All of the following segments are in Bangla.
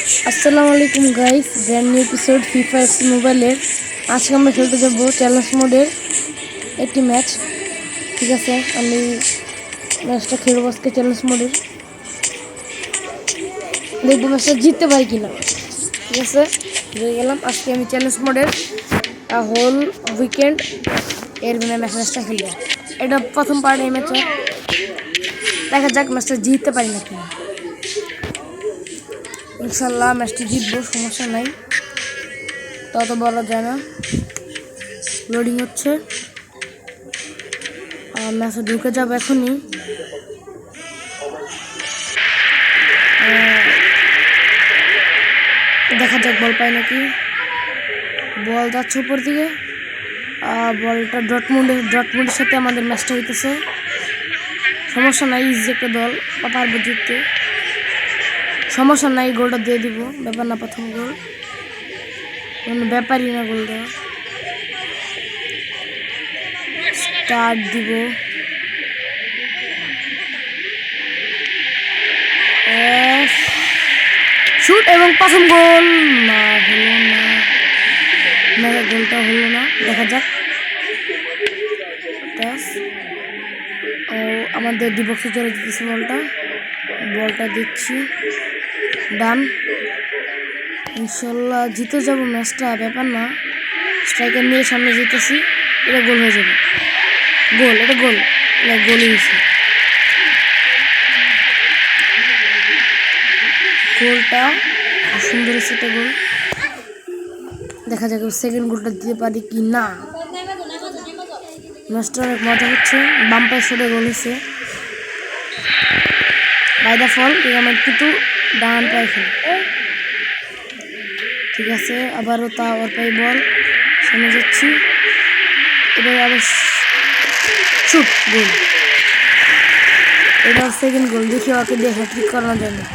আসসালামু আলাইকুম guys, brand new episode FIFA FC মোবাইলের। আজকে আমরা খেলতে যাব চ্যালেঞ্জ মোডের একটি ম্যাচ। ঠিক আছে, আমি ম্যাচটা খেলবো আজকে চ্যালেঞ্জ মোডের। দেখবো ম্যাচটা জিততে পারি কিনা। ঠিক আছে, হয়ে গেলাম। আজকে আমি চ্যালেঞ্জ মোডের হোল উইকেন্ড এর ম্যাচটা খেলবো। এটা প্রথম পার্ট এই ম্যাচে। দেখা যাক ম্যাচটা জিততে পারি না কিনা। ইনশাল্লাহ ম্যাচটি জিতবো, সমস্যা নাই, তত বলা যায় না। লোডিং হচ্ছে, ম্যাচে ঢুকে যাবো এখনই। দেখা যাক বল পাই নাকি। বল যাচ্ছে উপর দিকে, বলটা ডটমুন্ডের সাথে আমাদের ম্যাচটা হইতেছে। সমস্যা নাই, ইজি একটা দল, পারবো জিততে, সমস্যা নাই। গোলটা দিয়ে দিব, ব্যাপার না। প্রথম গোল কোনো ব্যাপারই না, গোল দেওয়া। স্টার্ট দিব, শুট এবং প্রথম গোল। না, হলো না, গোলটা হলো না। দেখা যাক। ও আমাদের ডিবক্সে চলে যেতেছে বলটা দিচ্ছি, ডান। ইনশাল্লাহ জিতে যাব ম্যাচটা, ব্যাপার না। স্ট্রাইকার নিয়ে সামনে জিতেছি, এটা গোল হয়ে যাবে। গোল, এটা গোল, গোলই হয়েছে। গোলটা সুন্দর হয়েছে, একটা গোল। দেখা যাক সেকেন্ড গোলটা দিতে পারি কি না। ম্যাচটা অনেক মজা হচ্ছে। বাম্পার শটে গোল হয়েছে, বাই দ্য ফল। আমার কিন্তু ডান পায়ে খেলে। ঠিক আছে, আবারও ওর পায়ে বল, সামনে যাচ্ছি। এবার আবার শুট, গোল। এবার সেকেন্ড গোল। দেখি ওকে দিয়ে হ্যাট্রিক করানো যায় না।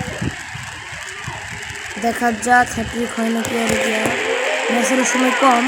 দেখা যাক হ্যাট্রিক হয় নাকি। আর ম্যাচের সময় কম।